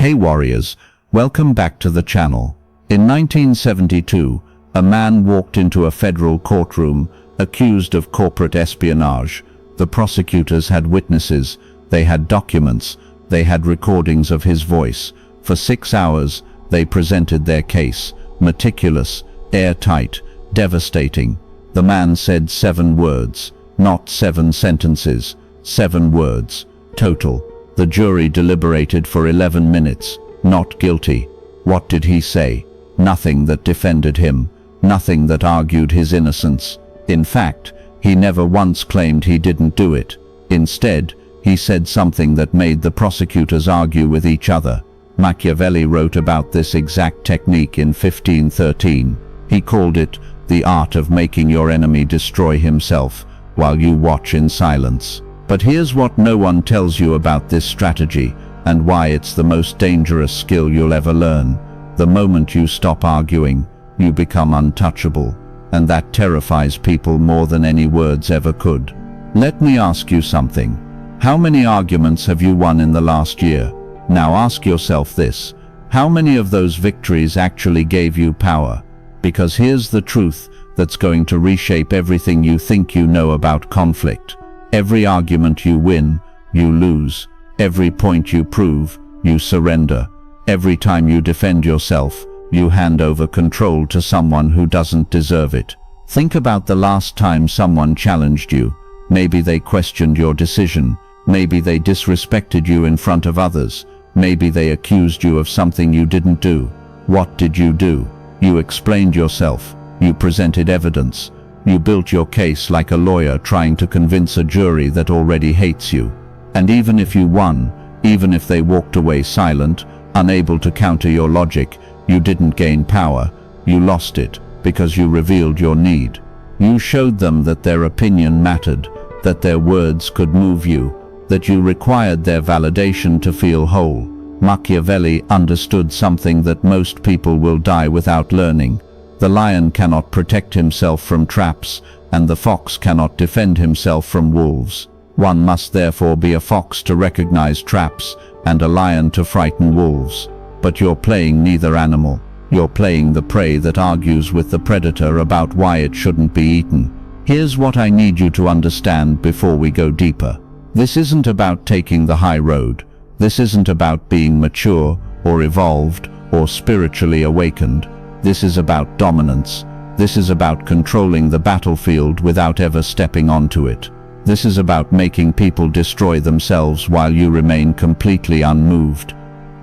Hey warriors, welcome back to the channel. In 1972, a man walked into a federal courtroom accused of corporate espionage. The prosecutors had witnesses, they had documents, they had recordings of his voice. For 6 hours, they presented their case, meticulous, airtight, devastating. The man said 7 words, not 7 sentences, 7 words, total. The jury deliberated for 11 minutes, not guilty. What did he say? Nothing that defended him, nothing that argued his innocence. In fact, he never once claimed he didn't do it. Instead, he said something that made the prosecutors argue with each other. Machiavelli wrote about this exact technique in 1513. He called it the art of making your enemy destroy himself while you watch in silence. But here's what no one tells you about this strategy and why it's the most dangerous skill you'll ever learn. The moment you stop arguing, you become untouchable, and that terrifies people more than any words ever could. Let me ask you something. How many arguments have you won in the last year? Now ask yourself this. How many of those victories actually gave you power? Because here's the truth that's going to reshape everything you think you know about conflict. Every argument you win, you lose. Every point you prove, you surrender. Every time you defend yourself, you hand over control to someone who doesn't deserve it. Think about the last time someone challenged you. Maybe they questioned your decision. Maybe they disrespected you in front of others. Maybe they accused you of something you didn't do. What did you do? You explained yourself. You presented evidence. You built your case like a lawyer trying to convince a jury that already hates you. And even if you won, even if they walked away silent, unable to counter your logic, you didn't gain power. You lost it because you revealed your need. You showed them that their opinion mattered, that their words could move you, that you required their validation to feel whole. Machiavelli understood something that most people will die without learning. The lion cannot protect himself from traps, and the fox cannot defend himself from wolves. One must therefore be a fox to recognize traps, and a lion to frighten wolves. But you're playing neither animal. You're playing the prey that argues with the predator about why it shouldn't be eaten. Here's what I need you to understand before we go deeper. This isn't about taking the high road. This isn't about being mature, or evolved, or spiritually awakened. This is about dominance. This is about controlling the battlefield without ever stepping onto it. This is about making people destroy themselves while you remain completely unmoved.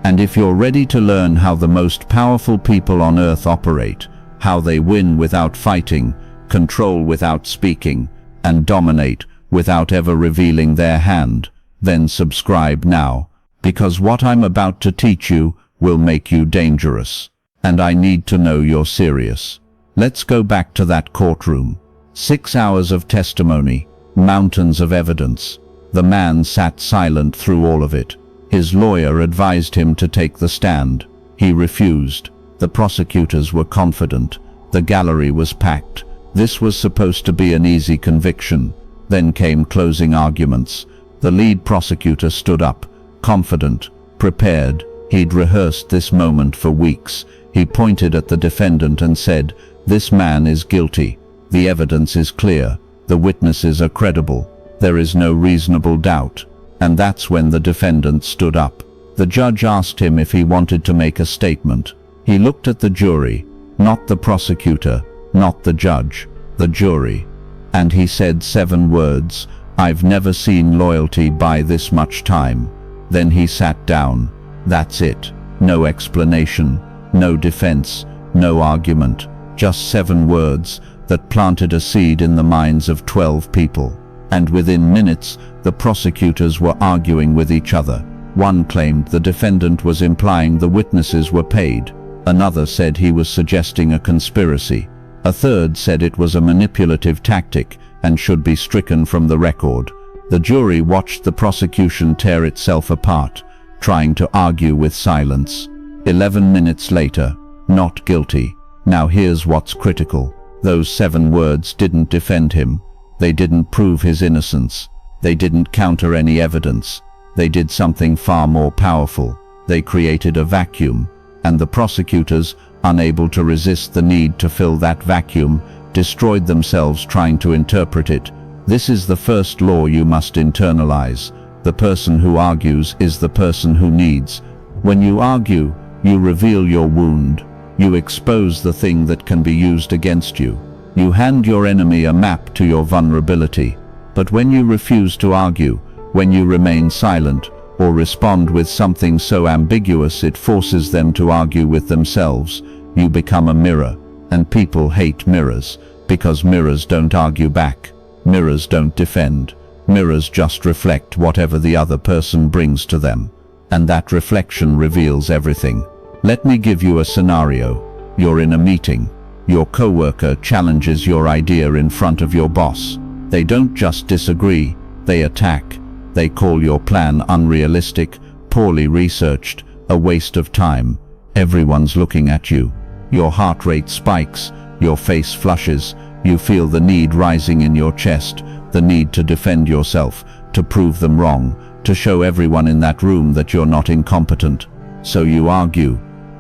And if you're ready to learn how the most powerful people on earth operate, how they win without fighting, control without speaking, and dominate without ever revealing their hand, then subscribe now, because what I'm about to teach you will make you dangerous. And I need to know you're serious. Let's go back to that courtroom. 6 hours of testimony, mountains of evidence. The man sat silent through all of it. His lawyer advised him to take the stand. He refused. The prosecutors were confident. The gallery was packed. This was supposed to be an easy conviction. Then came closing arguments. The lead prosecutor stood up, confident, prepared. He'd rehearsed this moment for weeks. He pointed at the defendant and said, "This man is guilty. The evidence is clear. The witnesses are credible. There is no reasonable doubt." And that's when the defendant stood up. The judge asked him if he wanted to make a statement. He looked at the jury, not the prosecutor, not the judge, the jury. And he said 7 words, "I've never seen loyalty buy this much time." Then he sat down. That's it. No explanation, no defense, no argument. Just 7 words that planted a seed in the minds of 12 people. And within minutes, the prosecutors were arguing with each other. One claimed the defendant was implying the witnesses were paid. Another said he was suggesting a conspiracy. A third said it was a manipulative tactic and should be stricken from the record. The jury watched the prosecution tear itself apart, trying to argue with silence. 11 minutes later, not guilty. Now here's what's critical. Those 7 words didn't defend him. They didn't prove his innocence. They didn't counter any evidence. They did something far more powerful. They created a vacuum, and the prosecutors, unable to resist the need to fill that vacuum, destroyed themselves trying to interpret it. This is the first law you must internalize. The person who argues is the person who needs. When you argue, you reveal your wound. You expose the thing that can be used against you. You hand your enemy a map to your vulnerability. But when you refuse to argue, when you remain silent, or respond with something so ambiguous it forces them to argue with themselves, you become a mirror. And people hate mirrors, because mirrors don't argue back. Mirrors don't defend. Mirrors just reflect whatever the other person brings to them. And that reflection reveals everything. Let me give you a scenario. You're in a meeting. Your coworker challenges your idea in front of your boss. They don't just disagree, they attack. They call your plan unrealistic, poorly researched, a waste of time. Everyone's looking at you. Your heart rate spikes, your face flushes, you feel the need rising in your chest, the need to defend yourself, to prove them wrong, to show everyone in that room that you're not incompetent. So you argue.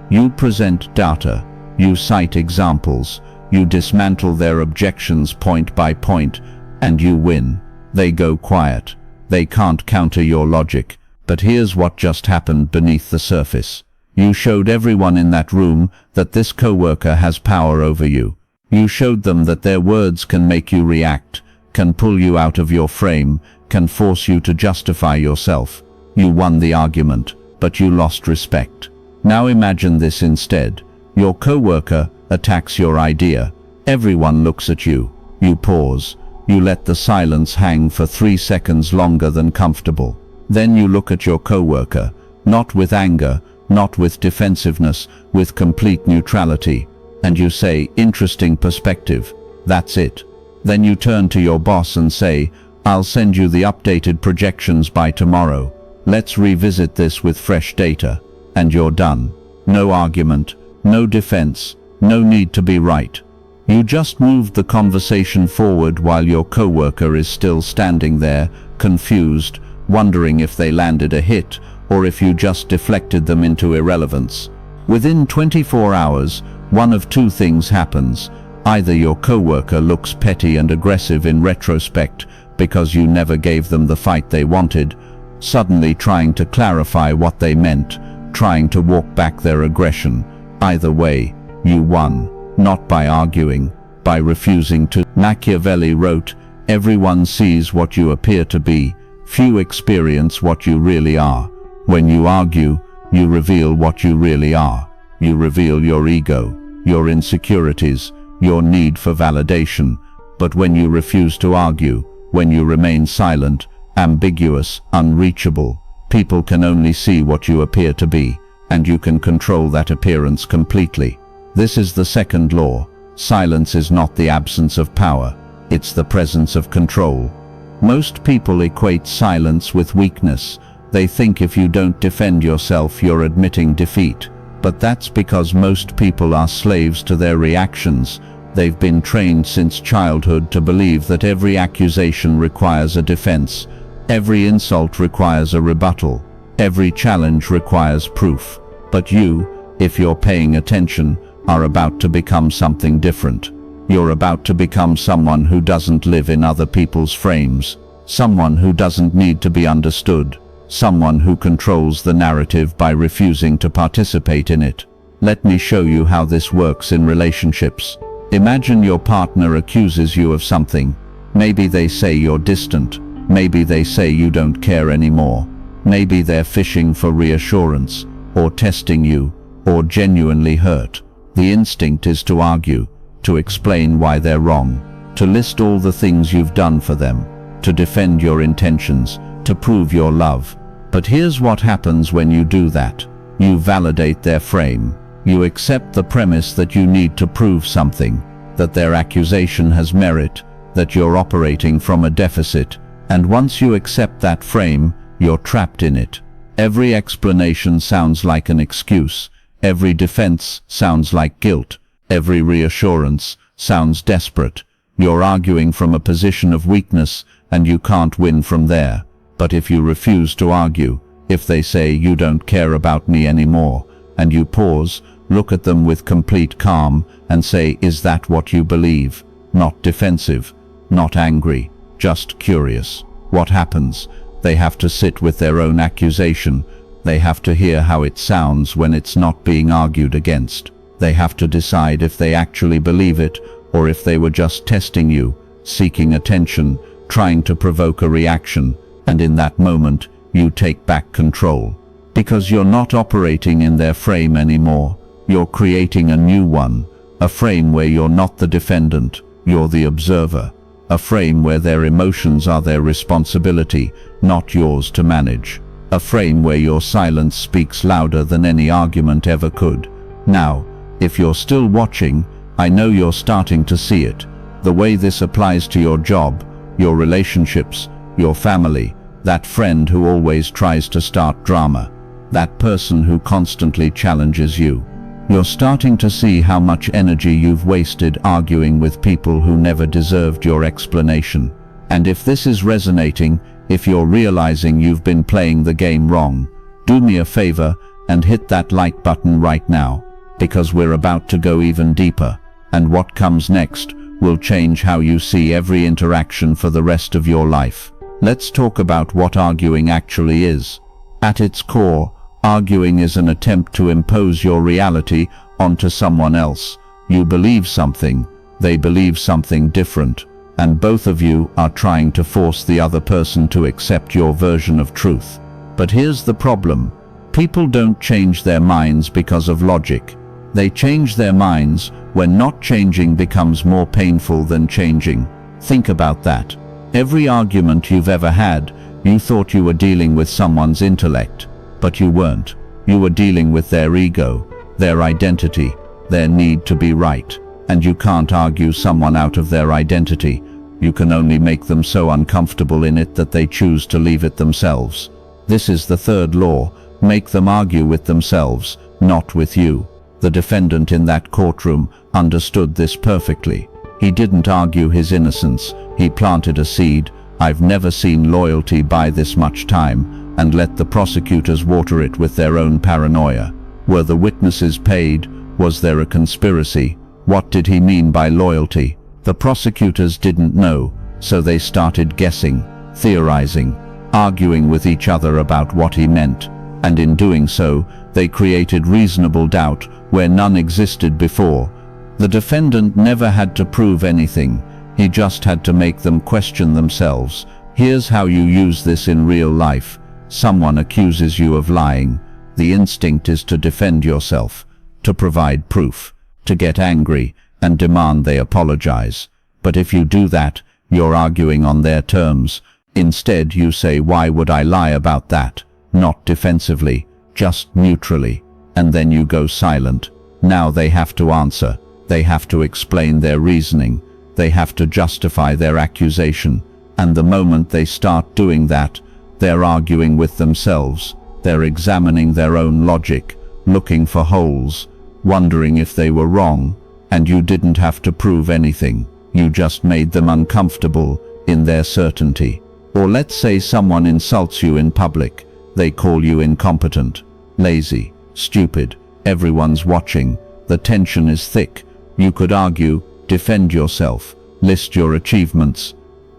You present data. You cite examples. You dismantle their objections point by point, and you win. They go quiet. They can't counter your logic. But here's what just happened beneath the surface. You showed everyone in that room that this coworker has power over you. You showed them that their words can make you react, can pull you out of your frame, can force you to justify yourself. You won the argument, but you lost respect. Now imagine this instead. Your coworker attacks your idea. Everyone looks at you. You pause. You let the silence hang for 3 seconds longer than comfortable. Then you look at your coworker, not with anger, not with defensiveness, with complete neutrality. And you say, "Interesting perspective. That's it." Then you turn to your boss and say, "I'll send you the updated projections by tomorrow. Let's revisit this with fresh data." And you're done. No argument, no defense, no need to be right. You just moved the conversation forward while your coworker is still standing there, confused, wondering if they landed a hit or if you just deflected them into irrelevance. Within 24 hours, one of two things happens. Either your coworker looks petty and aggressive in retrospect because you never gave them the fight they wanted, suddenly trying to clarify what they meant, trying to walk back their aggression. Either way, you won, not by arguing, by refusing to. Machiavelli wrote, "Everyone sees what you appear to be, few experience what you really are." When you argue, you reveal what you really are. You reveal your ego, your insecurities, your need for validation. But when you refuse to argue, when you remain silent, ambiguous, unreachable, people can only see what you appear to be, and you can control that appearance completely. This is the second law. Silence is not the absence of power, it's the presence of control. Most people equate silence with weakness. They think if you don't defend yourself, you're admitting defeat. But that's because most people are slaves to their reactions. They've been trained since childhood to believe that every accusation requires a defense. Every insult requires a rebuttal. Every challenge requires proof. But you, if you're paying attention, are about to become something different. You're about to become someone who doesn't live in other people's frames. Someone who doesn't need to be understood. Someone who controls the narrative by refusing to participate in it. Let me show you how this works in relationships. Imagine your partner accuses you of something. Maybe they say you're distant. Maybe they say you don't care anymore. Maybe they're fishing for reassurance, or testing you, or genuinely hurt. The instinct is to argue, to explain why they're wrong, to list all the things you've done for them, to defend your intentions, to prove your love. But here's what happens when you do that. You validate their frame. You accept the premise that you need to prove something, that their accusation has merit, that you're operating from a deficit. And once you accept that frame, you're trapped in it. Every explanation sounds like an excuse. Every defense sounds like guilt. Every reassurance sounds desperate. You're arguing from a position of weakness, and you can't win from there. But if you refuse to argue, If they say, "You don't care about me anymore," and you pause, look at them with complete calm and say, "Is that what you believe?" Not defensive, not angry, just curious. What happens? They have to sit with their own accusation. They have to hear how it sounds when it's not being argued against. They have to decide if they actually believe it or if they were just testing you, seeking attention, trying to provoke a reaction. And in that moment, you take back control. Because you're not operating in their frame anymore. You're creating a new one. A frame where you're not the defendant, you're the observer. A frame where their emotions are their responsibility, not yours to manage. A frame where your silence speaks louder than any argument ever could. Now, if you're still watching, I know you're starting to see it. The way this applies to your job, your relationships, your family, that friend who always tries to start drama, that person who constantly challenges you. You're starting to see how much energy you've wasted arguing with people who never deserved your explanation. And if this is resonating, if you're realizing you've been playing the game wrong, do me a favor and hit that like button right now, because we're about to go even deeper, and what comes next will change how you see every interaction for the rest of your life. Let's talk about what arguing actually is. At its core, arguing is an attempt to impose your reality onto someone else. You believe something, they believe something different, and both of you are trying to force the other person to accept your version of truth. But here's the problem. People don't change their minds because of logic. They change their minds when not changing becomes more painful than changing. Think about that. Every argument you've ever had, you thought you were dealing with someone's intellect. But you weren't. You were dealing with their ego, their identity, their need to be right. And you can't argue someone out of their identity. You can only make them so uncomfortable in it that they choose to leave it themselves. This is the third law. Make them argue with themselves, not with you. The defendant in that courtroom understood this perfectly. He didn't argue his innocence. He planted a seed. I've never seen loyalty buy this much time, and let the prosecutors water it with their own paranoia. Were the witnesses paid? Was there a conspiracy? What did he mean by loyalty? The prosecutors didn't know, so they started guessing, theorizing, arguing with each other about what he meant. And in doing so, they created reasonable doubt where none existed before. The defendant never had to prove anything. He just had to make them question themselves. Here's how you use this in real life. Someone accuses you of lying. The instinct is to defend yourself, to provide proof, to get angry and demand they apologize. But if you do that, you're arguing on their terms. Instead, you say, "Why would I lie about that?" Not defensively, just neutrally. And then you go silent. Now they have to answer. They have to explain their reasoning. They have to justify their accusation. And the moment they start doing that, they're arguing with themselves. They're examining their own logic, looking for holes, wondering if they were wrong. And you didn't have to prove anything. You just made them uncomfortable in their certainty. Or let's say someone insults you in public. They call you incompetent, lazy, stupid. Everyone's watching. The tension is thick. You could argue, defend yourself, list your achievements.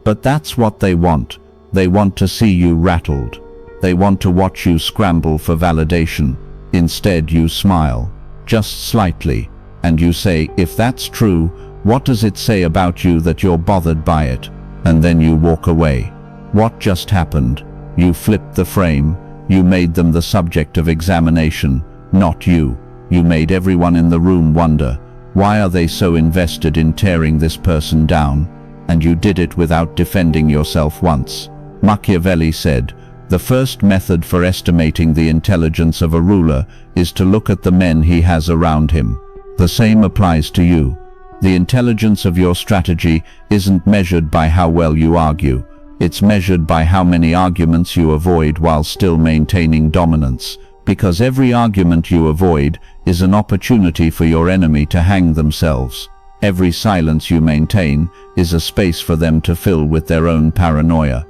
But that's what they want. They want to see you rattled. They want to watch you scramble for validation. Instead, you smile, just slightly, and you say, "If that's true, what does it say about you that you're bothered by it?" And then you walk away. What just happened? You flipped the frame. You made them the subject of examination, not you. You made everyone in the room wonder, why are they so invested in tearing this person down? And you did it without defending yourself once. Machiavelli said, "The first method for estimating the intelligence of a ruler is to look at the men he has around him." The same applies to you. The intelligence of your strategy isn't measured by how well you argue. It's measured by how many arguments you avoid while still maintaining dominance. Because every argument you avoid is an opportunity for your enemy to hang themselves. Every silence you maintain is a space for them to fill with their own paranoia.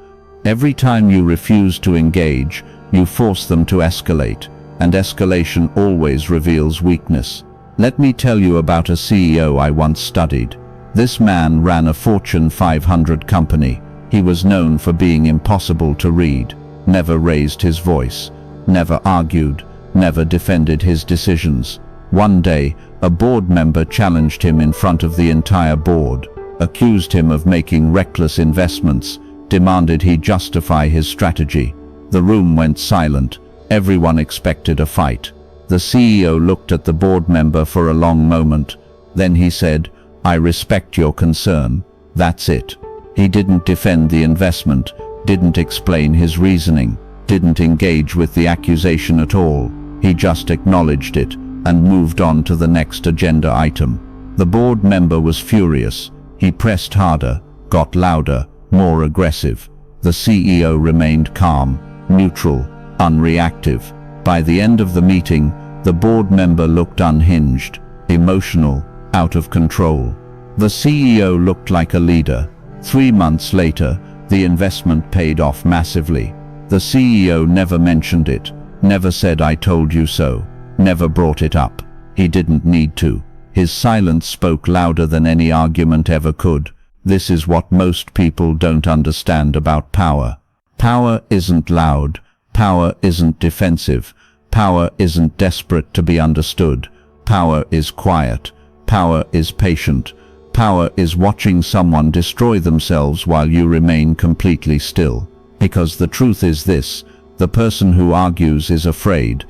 Every time you refuse to engage, You force them to escalate, and escalation always reveals weakness. Let me tell you about a CEO I once studied. This man ran a Fortune 500 company. He was known for being impossible to read, never raised his voice, never argued, never defended his decisions. One day, a board member challenged him in front of the entire board, accused him of making reckless investments, demanded he justify his strategy. The room went silent. Everyone expected a fight. The CEO looked at the board member for a long moment. Then he said, "I respect your concern. That's it." He didn't defend the investment, didn't explain his reasoning, didn't engage with the accusation at all. He just acknowledged it and moved on to the next agenda item. The board member was furious. He pressed harder, got louder, more aggressive. The CEO remained calm, neutral, unreactive. By the end of the meeting, the board member looked unhinged, emotional, out of control. The CEO looked like a leader. 3 months later, the investment paid off massively. The CEO never mentioned it, never said "I told you so," never brought it up. He didn't need to. His silence spoke louder than any argument ever could. This is what most people don't understand about power. Power isn't loud. Power isn't defensive. Power isn't desperate to be understood. Power is quiet. Power is patient. Power is watching someone destroy themselves while you remain completely still. Because the truth is this: the person who argues is afraid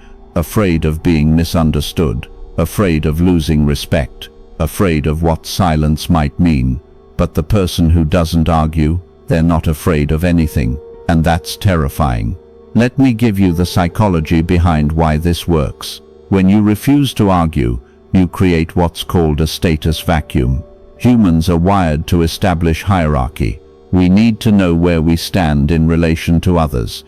of being misunderstood, afraid of losing respect, afraid of what silence might mean. But the person who doesn't argue, they're not afraid of anything, and that's terrifying. Let me give you the psychology behind why this works. When you refuse to argue, you create what's called a status vacuum. Humans are wired to establish hierarchy. We need to know where we stand in relation to others,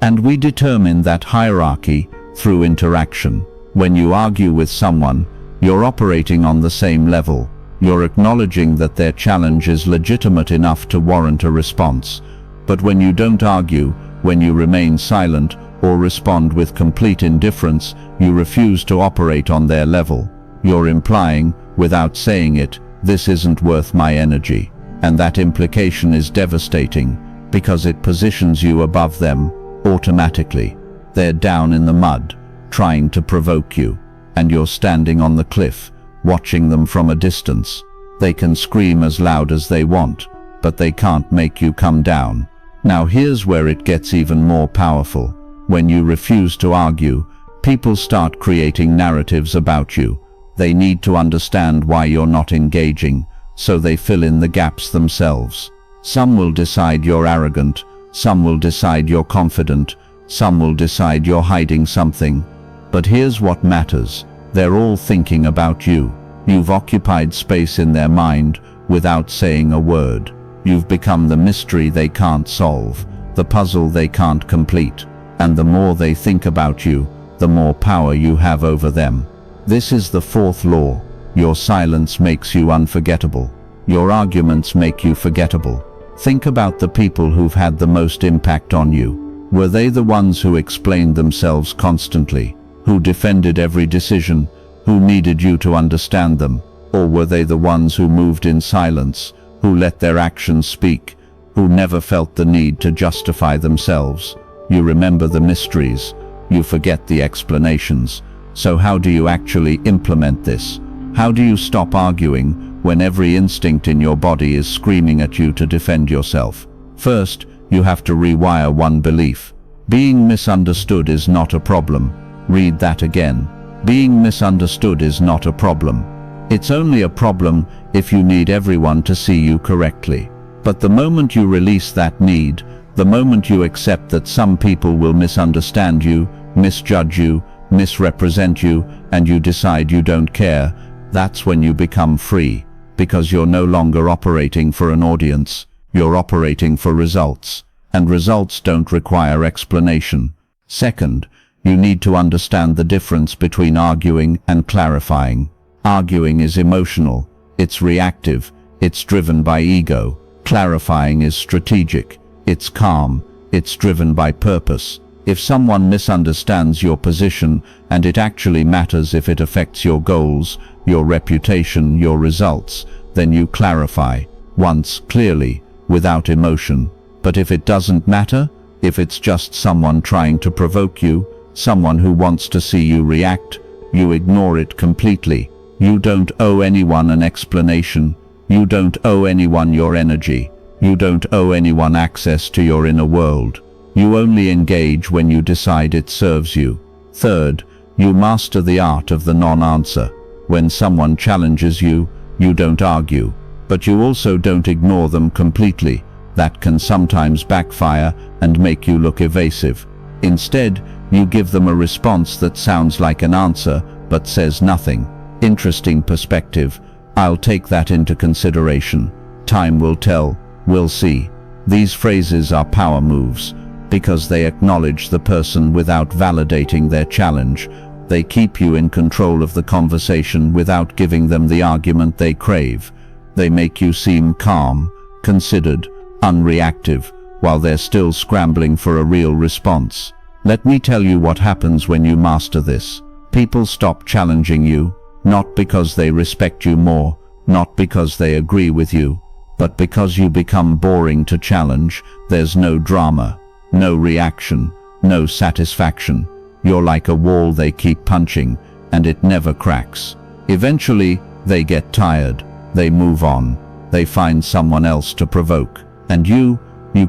and we determine that hierarchy through interaction. When you argue with someone, you're operating on the same level. You're acknowledging that their challenge is legitimate enough to warrant a response. But when you don't argue, when you remain silent or respond with complete indifference, you refuse to operate on their level. You're implying, without saying it, "This isn't worth my energy." And that implication is devastating, because it positions you above them automatically. They're down in the mud, trying to provoke you, and you're standing on the cliff, watching them from a distance. They can scream as loud as they want, but they can't make you come down. Now here's where it gets even more powerful. When you refuse to argue, people start creating narratives about you. They need to understand why you're not engaging, so they fill in the gaps themselves. Some will decide you're arrogant, some will decide you're confident, some will decide you're hiding something. But here's what matters: they're all thinking about you. You've occupied space in their mind without saying a word. You've become the mystery they can't solve, the puzzle they can't complete. And the more they think about you, the more power you have over them. This is the fourth law. Your silence makes you unforgettable. Your arguments make you forgettable. Think about the people who've had the most impact on you. Were they the ones who explained themselves constantly, who defended every decision, who needed you to understand them? Or were they the ones who moved in silence, who let their actions speak, who never felt the need to justify themselves? You remember the mysteries, you forget the explanations. So how do you actually implement this? How do you stop arguing when every instinct in your body is screaming at you to defend yourself? First, you have to rewire one belief. Being misunderstood is not a problem. Read that again. Being misunderstood is not a problem. It's only a problem if you need everyone to see you correctly. But the moment you release that need, the moment you accept that some people will misunderstand you, misjudge you, misrepresent you, and you decide you don't care, that's when you become free, because you're no longer operating for an audience, you're operating for results, and results don't require explanation. Second, you need to understand the difference between arguing and clarifying. Arguing is emotional, it's reactive, it's driven by ego. Clarifying is strategic, it's calm, it's driven by purpose. If someone misunderstands your position, and it actually matters if it affects your goals, your reputation, your results, then you clarify, once, clearly, without emotion. But if it doesn't matter, if it's just someone trying to provoke you, someone who wants to see you react, you ignore it completely. You don't owe anyone an explanation. You don't owe anyone your energy. You don't owe anyone access to your inner world. You only engage when you decide it serves you. Third, you master the art of the non-answer. When someone challenges you, you don't argue, but you also don't ignore them completely. That can sometimes backfire and make you look evasive. Instead, you give them a response that sounds like an answer but says nothing. Interesting perspective. I'll take that into consideration. Time will tell. We'll see. These phrases are power moves because they acknowledge the person without validating their challenge. They keep you in control of the conversation without giving them the argument they crave. They make you seem calm, considered, unreactive, while they're still scrambling for a real response. Let me tell you what happens when you master this. People stop challenging you, not because they respect you more, not because they agree with you, but because you become boring to challenge. There's no drama, no reaction, no satisfaction. You're like a wall they keep punching, and it never cracks. Eventually, they get tired, they move on, they find someone else to provoke. And you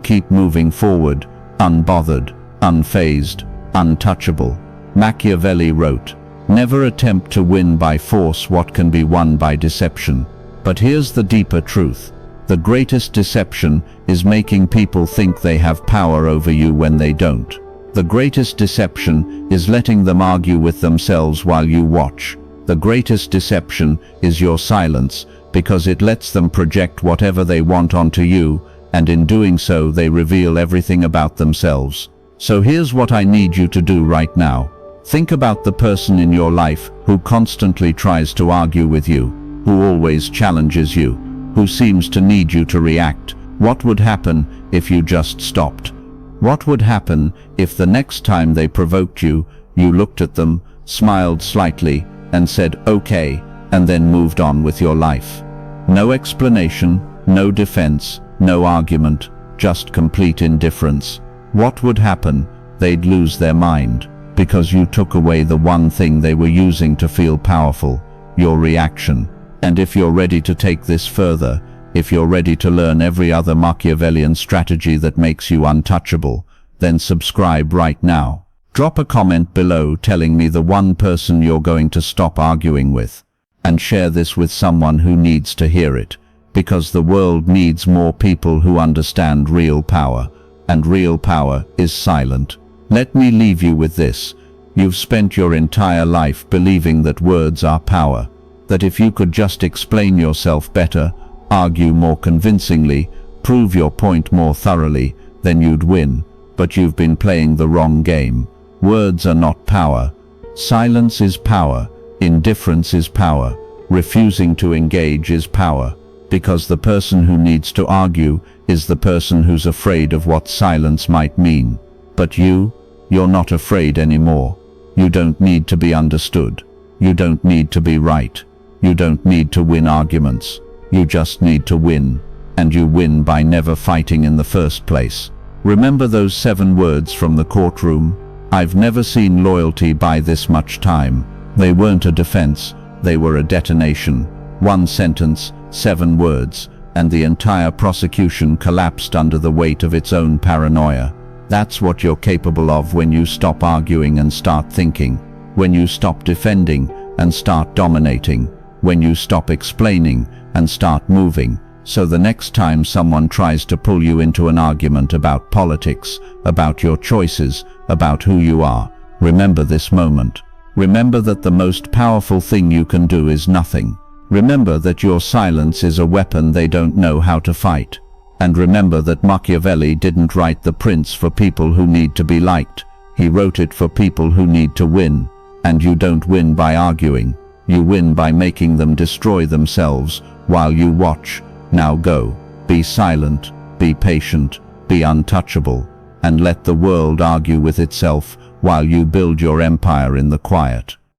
keep moving forward, unbothered, unfazed, untouchable. Machiavelli wrote, "Never attempt to win by force what can be won by deception." But here's the deeper truth. The greatest deception is making people think they have power over you when they don't. The greatest deception is letting them argue with themselves while you watch. The greatest deception is your silence, because it lets them project whatever they want onto you, and in doing so they reveal everything about themselves. So here's what I need you to do right now. Think about the person in your life who constantly tries to argue with you, who always challenges you, who seems to need you to react. What would happen if you just stopped? What would happen if the next time they provoked you, you looked at them, smiled slightly, and said, "Okay," and then moved on with your life? No explanation, no defense, no argument, just complete indifference. What would happen? They'd lose their mind, because you took away the one thing they were using to feel powerful, your reaction. And if you're ready to take this further, if you're ready to learn every other Machiavellian strategy that makes you untouchable, then subscribe right now. Drop a comment below telling me the one person you're going to stop arguing with, and share this with someone who needs to hear it, because the world needs more people who understand real power, and real power is silent. Let me leave you with this. You've spent your entire life believing that words are power, that if you could just explain yourself better, argue more convincingly, prove your point more thoroughly, then you'd win. But you've been playing the wrong game. Words are not power. Silence is power. Indifference is power. Refusing to engage is power. Because the person who needs to argue is the person who's afraid of what silence might mean. But you're not afraid anymore. You don't need to be understood. You don't need to be right. You don't need to win arguments. You just need to win. And you win by never fighting in the first place. Remember those 7 words from the courtroom? I've never seen loyalty buy this much time. They weren't a defense, they were a detonation. 1 sentence, 7 words, and the entire prosecution collapsed under the weight of its own paranoia. That's what you're capable of when you stop arguing and start thinking. When you stop defending and start dominating. When you stop explaining and start moving. So the next time someone tries to pull you into an argument about politics, about your choices, about who you are, remember this moment. Remember that the most powerful thing you can do is nothing. Remember that your silence is a weapon they don't know how to fight. And remember that Machiavelli didn't write The Prince for people who need to be liked. He wrote it for people who need to win. And you don't win by arguing. You win by making them destroy themselves while you watch. Now go. Be silent, be patient, be untouchable, and let the world argue with itself while you build your empire in the quiet.